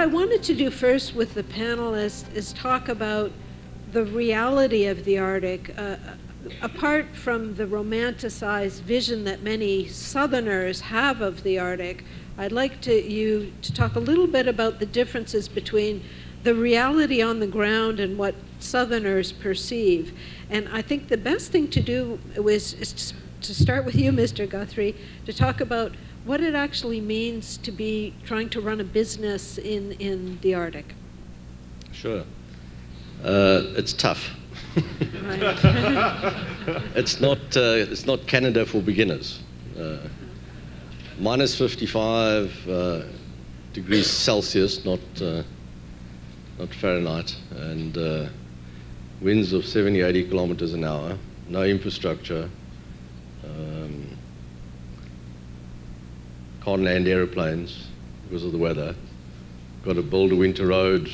I wanted to do first with the panelists is talk about the reality of the Arctic. Apart from the romanticized vision that many Southerners have of the Arctic, I'd like you to talk a little bit about the differences between the reality on the ground and what Southerners perceive. And I think the best thing to do is to start with you, Mr. Guthrie, to talk about what it actually means to be trying to run a business in the Arctic. Sure. It's tough. It's not Canada for beginners. Minus 55 degrees Celsius, not Fahrenheit, and winds of 70, 80 kilometers an hour, no infrastructure, can't land aeroplanes because of the weather, got to build a winter road,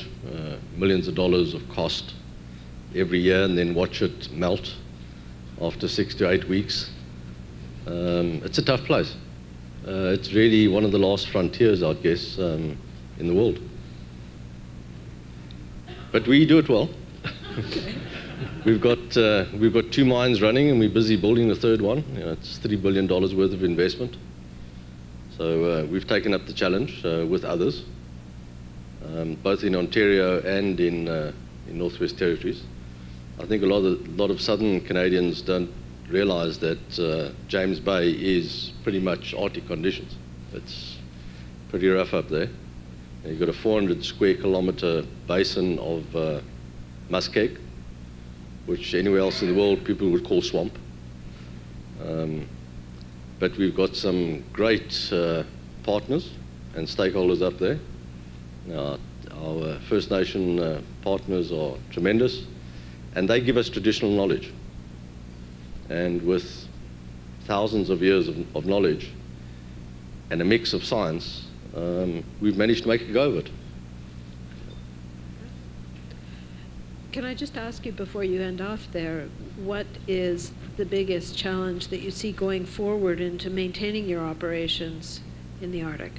millions of dollars of cost every year, and then watch it melt after 6 to 8 weeks. It's a tough place. It's really one of the last frontiers, I guess, in the world. But we do it well. We've got 2 mines running, and we're busy building the third one. It's $3 billion worth of investment. So we've taken up the challenge with others, both in Ontario and in Northwest Territories. I think a lot of Southern Canadians don't realize that James Bay is pretty much Arctic conditions. It's pretty rough up there. You've got a 400 square kilometer basin of muskeg, which anywhere else in the world people would call swamp. But we've got some great partners and stakeholders up there. Our First Nation partners are tremendous, and they give us traditional knowledge. And with thousands of years of knowledge and a mix of science, we've managed to make a go of it. Can I just ask you before you end off there, what is the biggest challenge that you see going forward into maintaining your operations in the Arctic?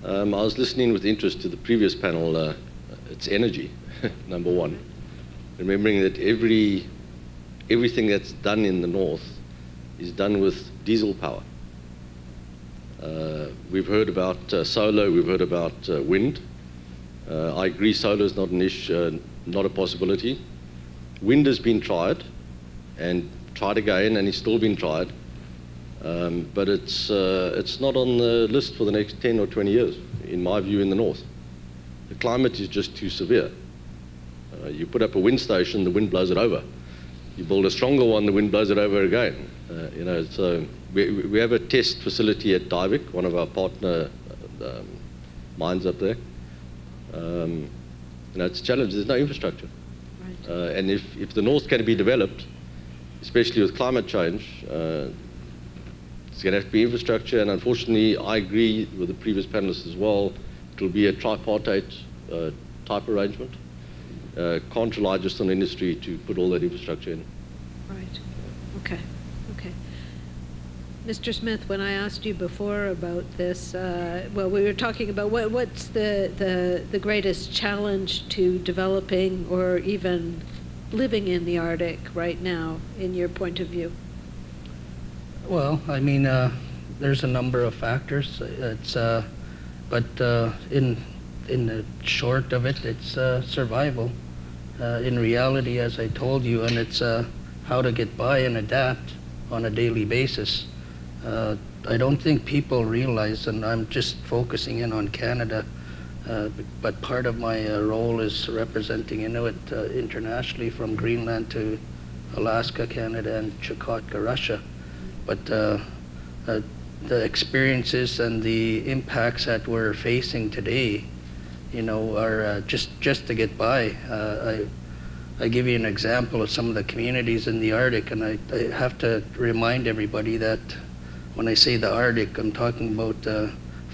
I was listening with interest to the previous panel. It's energy, number one. Remembering that everything that's done in the north is done with diesel power. We've heard about solar, we've heard about wind. I agree solar is not an issue, not a possibility. Wind has been tried and tried again, and it's still been tried. But it's not on the list for the next 10 or 20 years, in my view, in the north. The climate is just too severe. You put up a wind station, the wind blows it over. You build a stronger one, the wind blows it over again. So we have a test facility at Diavik, one of our partner mines up there. It's a challenge. There's no infrastructure. Right. And if the north can be developed, especially with climate change, it's going to have to be infrastructure, and unfortunately, I agree with the previous panelists as well, it will be a tripartite type arrangement. Can't rely just on industry to put all that infrastructure in. Right. Okay. Okay. Mr. Smith, when I asked you before about this, well, we were talking about what's the greatest challenge to developing or even living in the Arctic right now, in your point of view? Well, I mean, there's a number of factors. It's, but in the short of it, it's survival. In reality, as I told you, and it's how to get by and adapt on a daily basis. I don't think people realize, and I'm just focusing in on Canada, but part of my role is representing Inuit internationally from Greenland to Alaska, Canada, and Chukotka, Russia. But the experiences and the impacts that we're facing today, are just to get by. I give you an example of some of the communities in the Arctic, and I have to remind everybody that when I say the Arctic, I'm talking about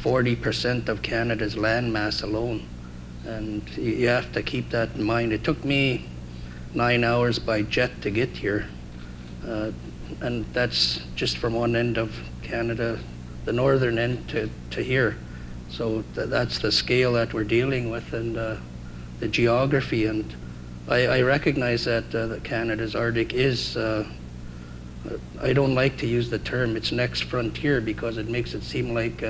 40% of Canada's land mass alone. And you have to keep that in mind. It took me 9 hours by jet to get here. And that's just from one end of Canada, the northern end, to here. So that's the scale that we're dealing with, and the geography. And I recognize that Canada's Arctic is, I don't like to use the term "its next frontier" because it makes it seem like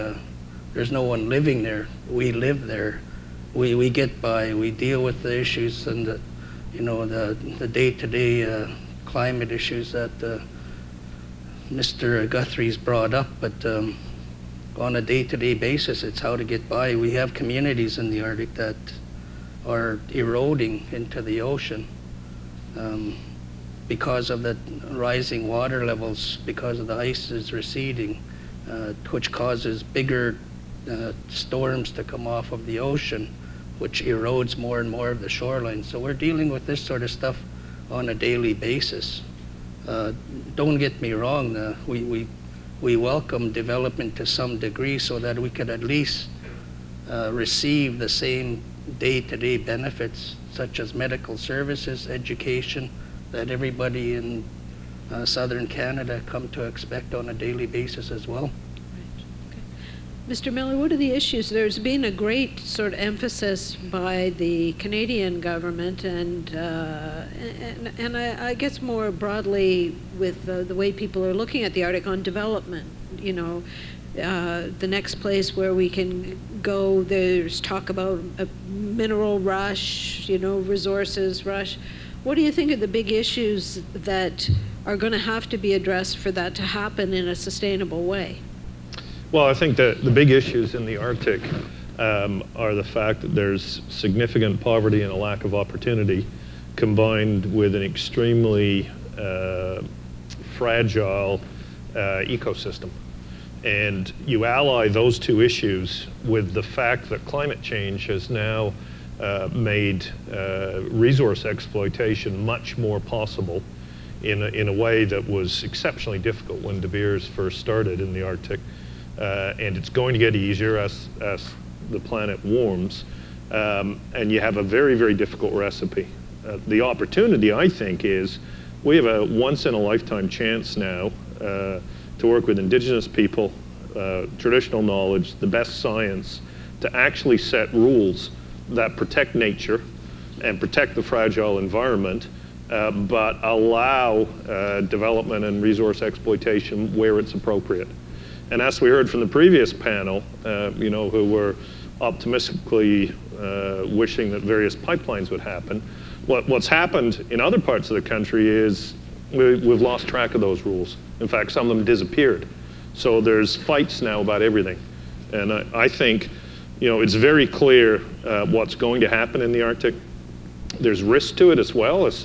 there's no one living there. We live there. We get by. We deal with the issues and the day-to-day climate issues that Mr. Guthrie's brought up. But on a day-to-day basis, it's how to get by. We have communities in the Arctic that are eroding into the ocean because of the rising water levels, because of the ice is receding, which causes bigger storms to come off of the ocean, which erodes more and more of the shoreline. So we're dealing with this sort of stuff on a daily basis. Don't get me wrong, we welcome development to some degree so that we could at least receive the same day-to-day benefits such as medical services, education, that everybody in southern Canada come to expect on a daily basis as well. Mr. Miller, what are the issues? There's been a great sort of emphasis by the Canadian government and I guess more broadly with the way people are looking at the Arctic on development. You know, the next place where we can go, there's talk about a mineral rush, you know, resources rush. What do you think are the big issues that are going to have to be addressed for that to happen in a sustainable way? Well, I think that the big issues in the Arctic are the fact that there's significant poverty and a lack of opportunity combined with an extremely fragile ecosystem. And you ally those two issues with the fact that climate change has now made resource exploitation much more possible in a way that was exceptionally difficult when De Beers first started in the Arctic. And it's going to get easier as the planet warms. And you have a very, very difficult recipe. The opportunity, I think, is we have a once-in-a-lifetime chance now to work with Indigenous people, traditional knowledge, the best science, to actually set rules that protect nature and protect the fragile environment, but allow development and resource exploitation where it's appropriate. And as we heard from the previous panel, you know, who were optimistically wishing that various pipelines would happen, what's happened in other parts of the country is we've lost track of those rules. In fact, some of them disappeared. So there's fights now about everything. And I think, you know, it's very clear what's going to happen in the Arctic. There's risk to it as well as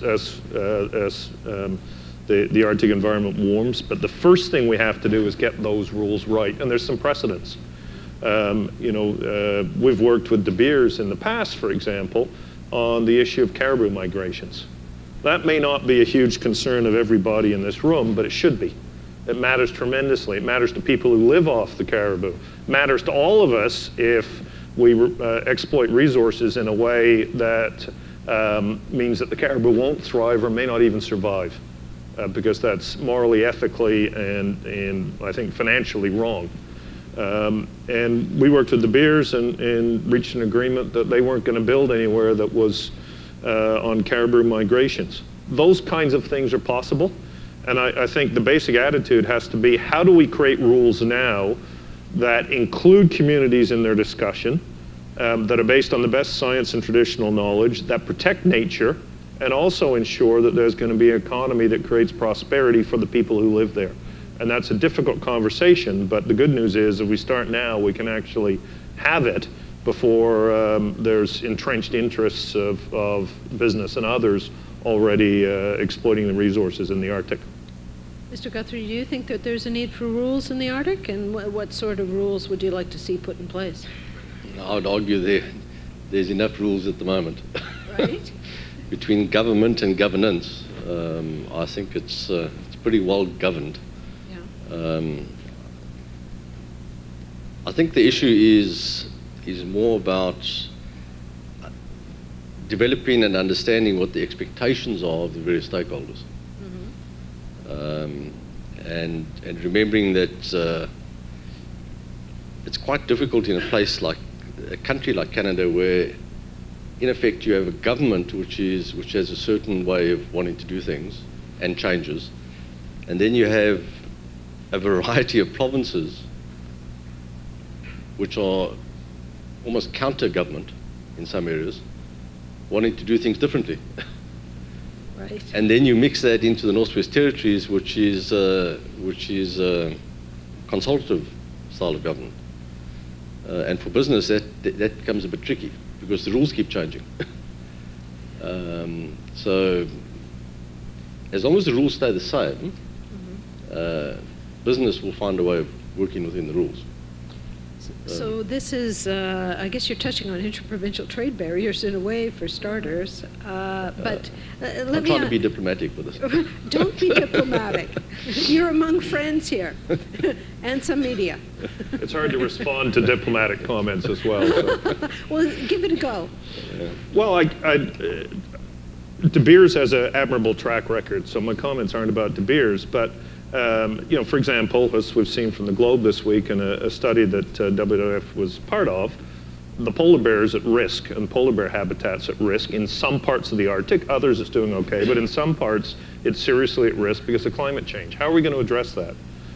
the Arctic environment warms, but the first thing we have to do is get those rules right, and there's some precedents. You know, we've worked with De Beers in the past, for example, on the issue of caribou migrations. That may not be a huge concern of everybody in this room, but it should be. It matters tremendously. It matters to people who live off the caribou. It matters to all of us if we exploit resources in a way that means that the caribou won't thrive or may not even survive. Because that's morally, ethically, and I think financially wrong. And we worked with De Beers and reached an agreement that they weren't going to build anywhere that was on caribou migrations. Those kinds of things are possible. And I think the basic attitude has to be, how do we create rules now that include communities in their discussion, that are based on the best science and traditional knowledge, that protect nature, and also ensure that there's going to be an economy that creates prosperity for the people who live there. And that's a difficult conversation, but the good news is if we start now, we can actually have it before there's entrenched interests of business and others already exploiting the resources in the Arctic. Mr. Guthrie, do you think that there's a need for rules in the Arctic, and what sort of rules would you like to see put in place? I would argue there's enough rules at the moment. Right. Between government and governance, I think it's pretty well governed. Yeah. I think the issue is more about developing and understanding what the expectations are of the various stakeholders, and remembering that it's quite difficult in a place like a country like Canada, where in effect you have a government which has a certain way of wanting to do things and changes, and then you have a variety of provinces which are almost counter-government in some areas, wanting to do things differently. Right. And then you mix that into the Northwest Territories, which is consultative style of government. And for business, that becomes a bit tricky because the rules keep changing. So as long as the rules stay the same, business will find a way of working within the rules. So this is, I guess you're touching on interprovincial trade barriers in a way, for starters. But let I'm me trying to be diplomatic with this. Don't be diplomatic. You're among friends here, and some media. It's hard to respond to diplomatic comments as well. So. Well, give it a go. Yeah. Well, De Beers has an admirable track record, so my comments aren't about De Beers, but you know, for example, as we've seen from the Globe this week in a study that WWF was part of, the polar bear is at risk, and polar bear habitat's at risk in some parts of the Arctic. Others it's doing okay, but in some parts it's seriously at risk because of climate change. How are we going to address that?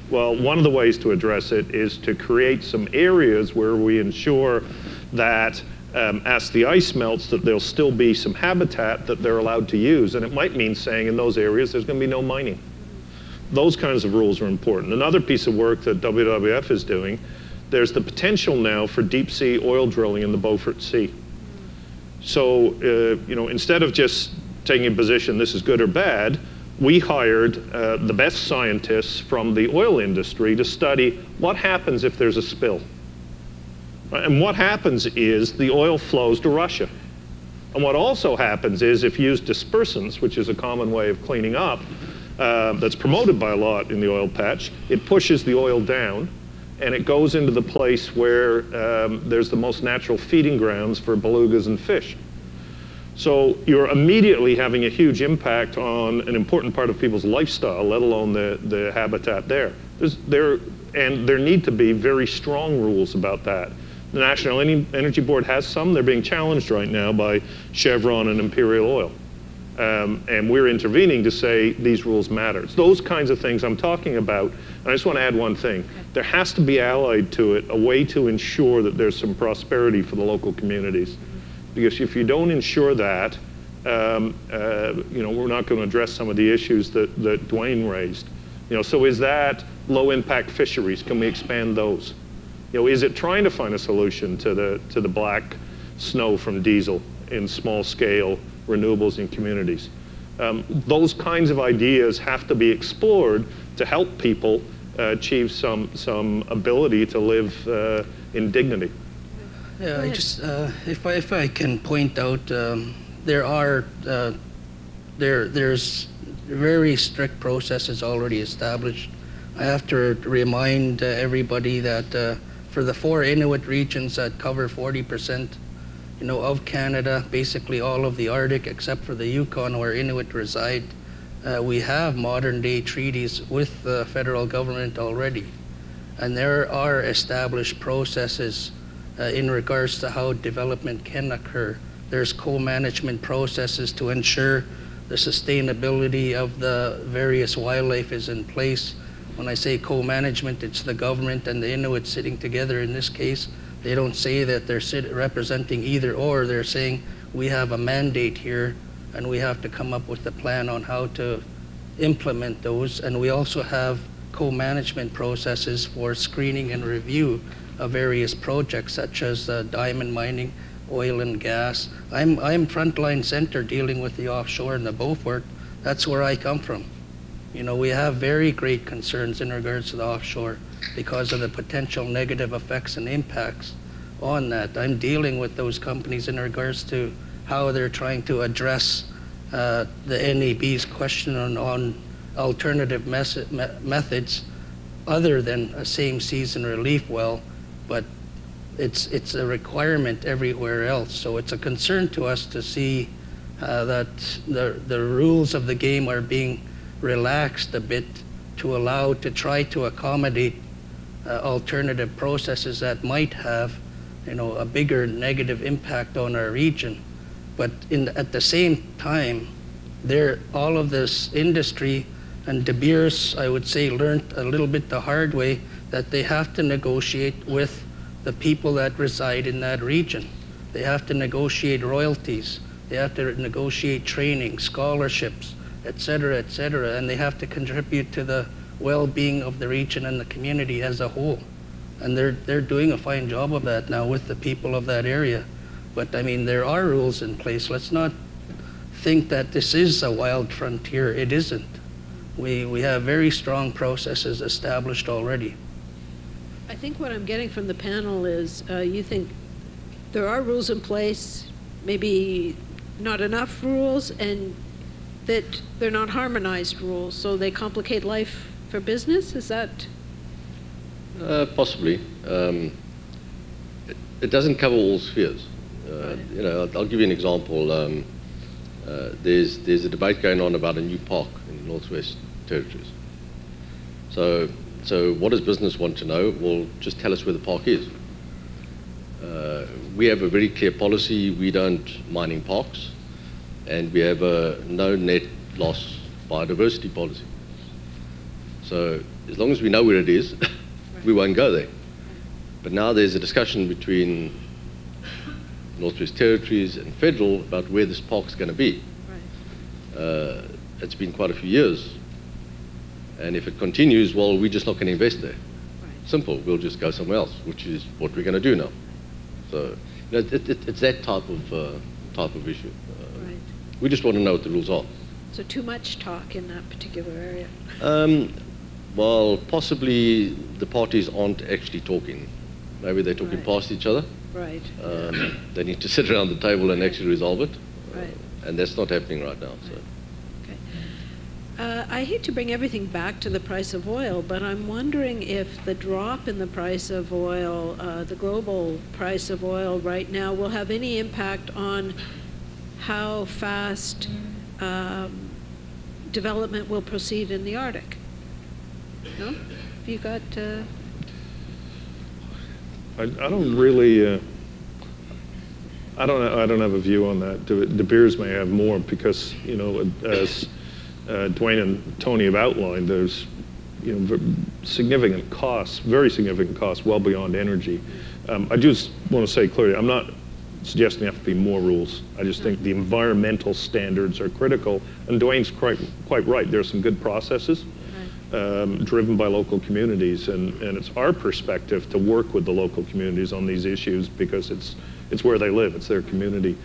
Well, one of the ways to address it is to create some areas where we ensure that as the ice melts, that there'll still be some habitat that they're allowed to use, and it might mean saying in those areas there's going to be no mining. Those kinds of rules are important. Another piece of work that WWF is doing, there's the potential now for deep sea oil drilling in the Beaufort Sea. So, you know, instead of just taking a position, this is good or bad, we hired the best scientists from the oil industry to study what happens if there's a spill. And what happens is the oil flows to Russia. And what also happens is if you use dispersants, which is a common way of cleaning up, that's promoted by a lot in the oil patch, it pushes the oil down and it goes into the place where there's the most natural feeding grounds for belugas and fish. So you're immediately having a huge impact on an important part of people's lifestyle, let alone the habitat there. And there need to be very strong rules about that. The National Energy Board has some. They're being challenged right now by Chevron and Imperial Oil. And we're intervening to say these rules matter. It's those kinds of things I'm talking about. And I just want to add one thing. There has to be allied to it a way to ensure that there's some prosperity for the local communities. Because if you don't ensure that, you know, we're not going to address some of the issues that Duane raised. You know, so is that low impact fisheries? Can we expand those? You know, is it trying to find a solution to the black snow from diesel in small scale renewables in communities? Those kinds of ideas have to be explored to help people achieve some ability to live in dignity. Yeah, I just if I can point out, there's very strict processes already established. I have to remind everybody that for the 4 Inuit regions that cover 40%, you know, of Canada, basically all of the Arctic except for the Yukon where Inuit reside, we have modern-day treaties with the federal government already, and there are established processes in regards to how development can occur. There's co-management processes to ensure the sustainability of the various wildlife is in place. When I say co-management, it's the government and the Inuit sitting together in this case. They don't say that they're representing either or, they're saying we have a mandate here and we have to come up with a plan on how to implement those. And we also have co-management processes for screening and review of various projects such as diamond mining, oil and gas. I'm frontline center dealing with the offshore and the Beaufort. That's where I come from. You know, we have very great concerns in regards to the offshore because of the potential negative effects and impacts on that. I'm dealing with those companies in regards to how they're trying to address the NEB's question on alternative methods other than a same season relief well, but it's a requirement everywhere else. So it's a concern to us to see that the rules of the game are being relaxed a bit to try to accommodate alternative processes that might have, a bigger negative impact on our region. But at the same time, all of this industry and De Beers, I would say, learned a little bit the hard way that they have to negotiate with the people that reside in that region. They have to negotiate royalties. They have to negotiate training, scholarships, et cetera, and they have to contribute to the well-being of the region and the community as a whole. And they're doing a fine job of that now with the people of that area. But I mean, there are rules in place. Let's not think that this is a wild frontier. It isn't. We have very strong processes established already. I think what I'm getting from the panel is you think there are rules in place, maybe not enough rules, and that they're not harmonized rules, so they complicate life for business? Is that? Possibly. It doesn't cover all spheres. I'll give you an example. There's a debate going on about a new park in the Northwest Territories. So what does business want to know? Well, just tell us where the park is. We have a very clear policy. We don't mining parks, and we have a no net loss biodiversity policy. So as long as we know where it is, we won't go there. But now there's a discussion between Northwest Territories and federal about where this park's going to be. Right. It's been quite a few years. And if it continues, well, we're just not going to invest there. Right. Simple. We'll just go somewhere else, which is what we're going to do now. So it's that type of issue. Right. We just want to know what the rules are. So too much talk in that particular area? Well, possibly the parties aren't actually talking. Maybe they're talking past each other. Right. They need to sit around the table and actually resolve it. Right. And that's not happening right now. So. I hate to bring everything back to the price of oil, but I'm wondering if the drop in the price of oil, the global price of oil right now, will have any impact on how fast development will proceed in the Arctic. No? Have you got... I don't really... I don't have a view on that. De Beers may have more because, as Duane and Tony have outlined, there's significant costs, very significant costs, well beyond energy. I just want to say clearly, I'm not suggesting there have to be more rules. I just think the environmental standards are critical, and Duane's quite right. There are some good processes driven by local communities, and it's our perspective to work with the local communities on these issues because it's where they live, it's their community.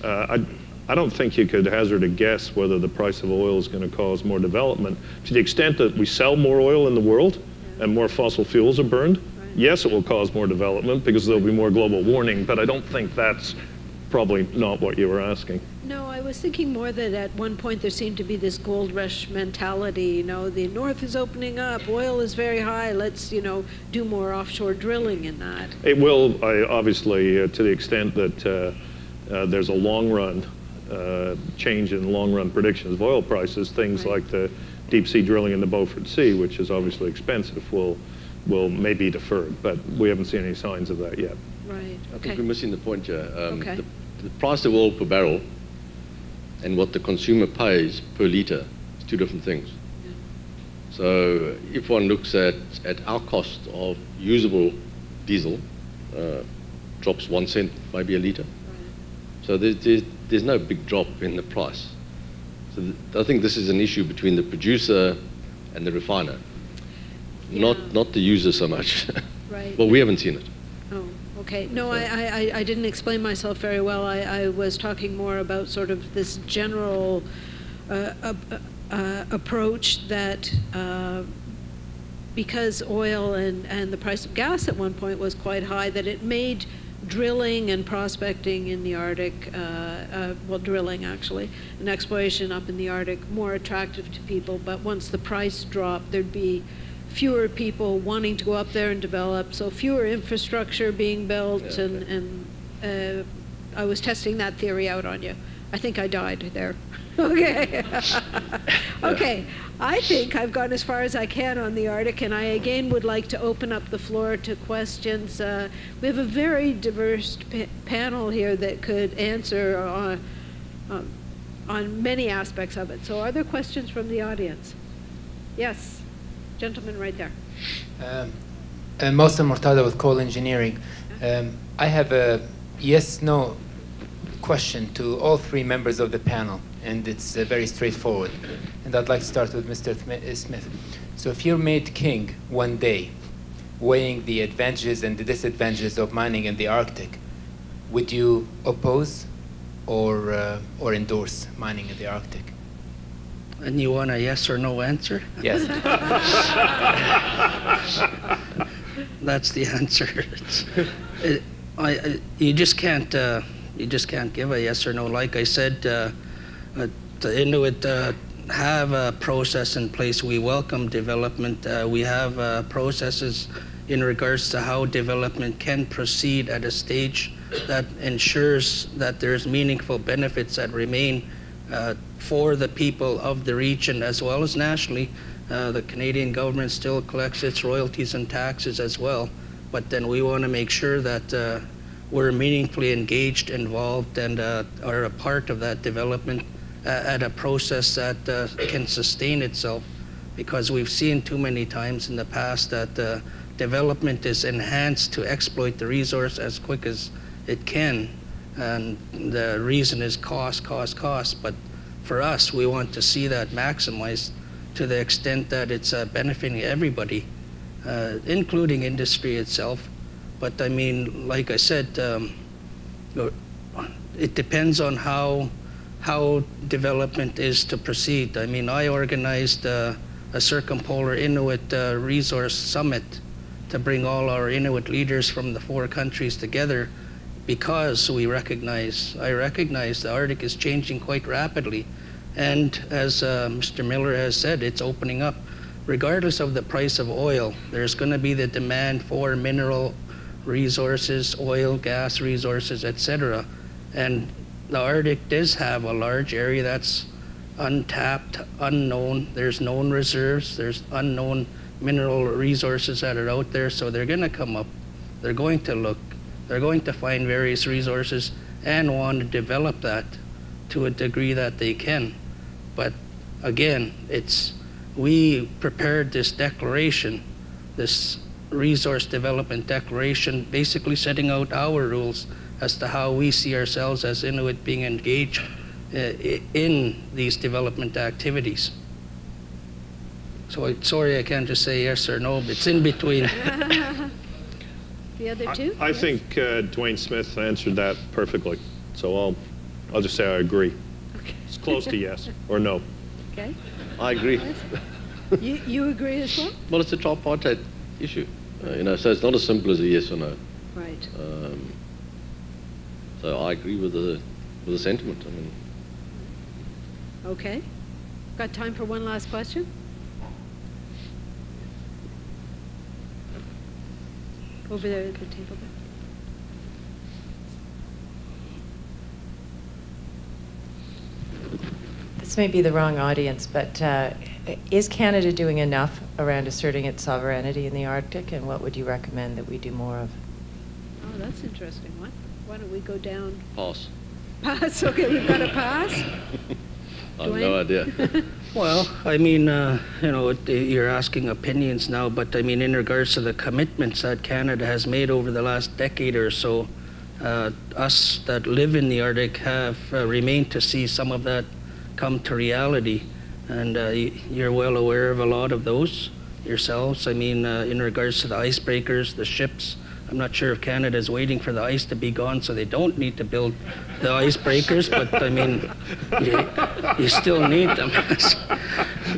I don't think you could hazard a guess whether the price of oil is going to cause more development. To the extent that we sell more oil in the world and more fossil fuels are burned, yes, it will cause more development because there'll be more global warming, but I don't think that's probably not what you were asking. No, I was thinking more that at one point there seemed to be this gold rush mentality, the north is opening up, oil is very high, let's, do more offshore drilling in that. It will, obviously, to the extent that there's a long-run change in long-run predictions of oil prices, things like the deep-sea drilling in the Beaufort Sea, which is obviously expensive, will may be deferred, but we haven't seen any signs of that yet. Right, I think we're missing the point here. The price of oil per barrel and what the consumer pays per litre is two different things. Yeah. So if one looks at our cost of usable diesel, drops 1 cent, maybe a litre. Right. So there's no big drop in the price. So I think this is an issue between the producer and the refiner, not the user so much. Right. Well, we haven't seen it. Oh, okay. No, I didn't explain myself very well. I was talking more about sort of this general approach that because oil and the price of gas at one point was quite high, that it made drilling and prospecting in the Arctic, drilling actually, and exploration up in the Arctic more attractive to people. But once the price dropped, there'd be fewer people wanting to go up there and develop, so fewer infrastructure being built, and I was testing that theory out on you. I think I died there. Okay. Okay. I think I've gone as far as I can on the Arctic, and I again would like to open up the floor to questions. We have a very diverse panel here that could answer on many aspects of it. So are there questions from the audience? Yes. Gentleman right there. Mohsen Murtada with Coal Engineering. I have a yes-no question to all three members of the panel, and it's very straightforward. And I'd like to start with Mr. Smith. So if you're made king one day, weighing the advantages and the disadvantages of mining in the Arctic, would you oppose or endorse mining in the Arctic? And you want a yes or no answer? Yes. That's the answer. You just can't give a yes or no. Like I said, the Inuit have a process in place. We welcome development. We have processes in regards to how development can proceed at a stage that ensures that there's meaningful benefits that remain for the people of the region as well as nationally. The Canadian government still collects its royalties and taxes as well, but then we want to make sure that we're meaningfully engaged, involved, and are a part of that development at a process that can sustain itself, because we've seen too many times in the past that development is enhanced to exploit the resource as quick as it can, and the reason is cost. But for us, we want to see that maximized to the extent that it's benefiting everybody, including industry itself. But I mean, like I said, it depends on how development is to proceed. I mean, I organized a Circumpolar Inuit Resource Summit to bring all our Inuit leaders from the 4 countries together, because I recognize the Arctic is changing quite rapidly. And as Mr. Miller has said, it's opening up. Regardless of the price of oil, there's going to be the demand for mineral resources, oil, gas resources, etc. And the Arctic does have a large area that's untapped, unknown. There's known reserves, there's unknown mineral resources that are out there, so they're going to come up. They're going to look. They're going to find various resources and want to develop that to a degree that they can. But again, we prepared this declaration, this resource development declaration, basically setting out our rules as to how we see ourselves as Inuit being engaged in these development activities. So sorry, I can't just say yes or no, but it's in between. The other two? I think Duane Smith answered that perfectly. So I'll just say I agree. Okay. It's close to yes or no. Okay. I agree. You agree as well? Well, it's a tripartite issue, so it's not as simple as a yes or no. Right. So I agree with the sentiment. I mean. Okay. Got time for one last question? Over there at the table there. This may be the wrong audience, but is Canada doing enough around asserting its sovereignty in the Arctic, and what would you recommend that we do more of? Oh, that's interesting. Why don't we go down? Pass. Pass. Okay, we've got a pass. I have no idea. Well, I mean, you're asking opinions now, but I mean, in regards to the commitments that Canada has made over the last decade or so, us that live in the Arctic have remained to see some of that come to reality. And you're well aware of a lot of those yourselves. I mean, in regards to the icebreakers, the ships, I'm not sure if Canada is waiting for the ice to be gone so they don't need to build the icebreakers, but I mean, you still need them.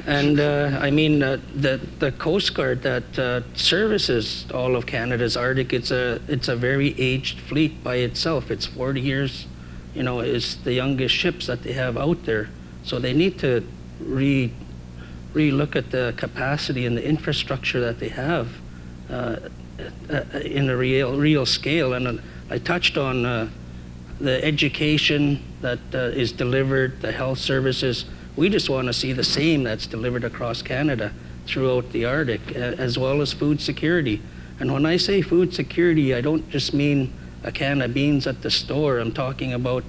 And I mean, the Coast Guard that services all of Canada's Arctic, it's a very aged fleet by itself. It's 40 years, is the youngest ships that they have out there. So they need to re-look at the capacity and the infrastructure that they have in a real scale. And I touched on the education that is delivered, the health services, we just want to see the same that's delivered across Canada throughout the Arctic, as well as food security. And when I say food security, I don't just mean a can of beans at the store. I'm talking about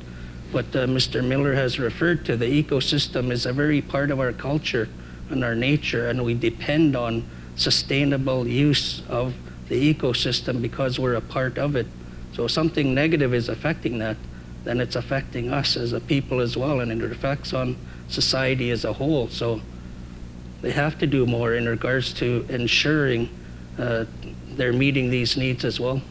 what Mr. Miller has referred to. The ecosystem is a very part of our culture and our nature, and we depend on sustainable use of the ecosystem because we're a part of it. So if something negative is affecting that, then it's affecting us as a people as well, and it affects on society as a whole. So they have to do more in regards to ensuring they're meeting these needs as well.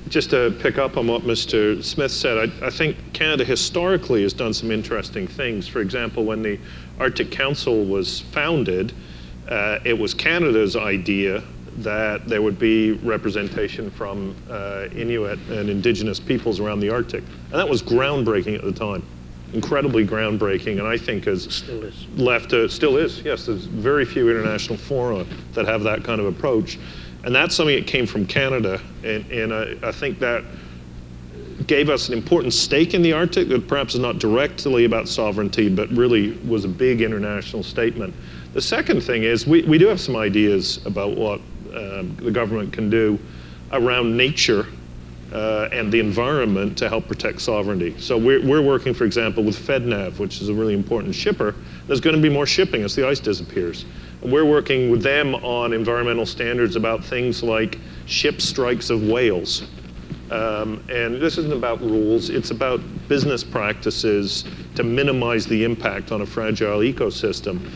Just to pick up on what Mr. Smith said, I think Canada historically has done some interesting things. For example, when the Arctic Council was founded, it was Canada's idea that there would be representation from Inuit and Indigenous peoples around the Arctic. And that was groundbreaking at the time, incredibly groundbreaking, and I think has Still is. still is, yes, there's very few international fora that have that kind of approach. And that's something that came from Canada, and I think that gave us an important stake in the Arctic that perhaps is not directly about sovereignty, but really was a big international statement. The second thing is we do have some ideas about what the government can do around nature and the environment to help protect sovereignty. So we're working, for example, with FedNav, which is a really important shipper. There's going to be more shipping as the ice disappears. And we're working with them on environmental standards about things like ship strikes of whales. And this isn't about rules, it's about business practices to minimize the impact on a fragile ecosystem.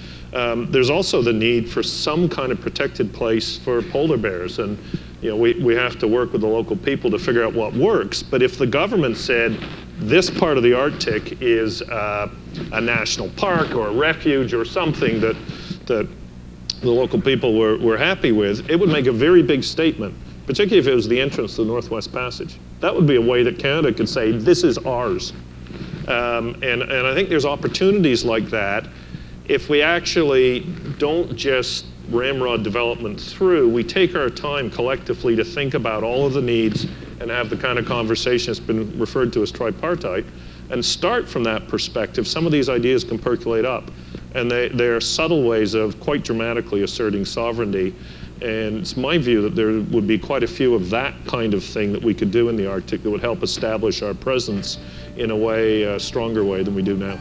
There's also the need for some kind of protected place for polar bears. And we have to work with the local people to figure out what works. But if the government said, this part of the Arctic is a national park or a refuge or something that the local people were happy with, it would make a very big statement, particularly if it was the entrance to the Northwest Passage. That would be a way that Canada could say, this is ours. And I think there's opportunities like that. If we actually don't just ramrod development through, we take our time collectively to think about all of the needs and have the kind of conversation that's been referred to as tripartite, and start from that perspective. Some of these ideas can percolate up, and they are subtle ways of quite dramatically asserting sovereignty. And it's my view that there would be quite a few of that kind of thing that we could do in the Arctic that would help establish our presence in a way, a stronger way than we do now.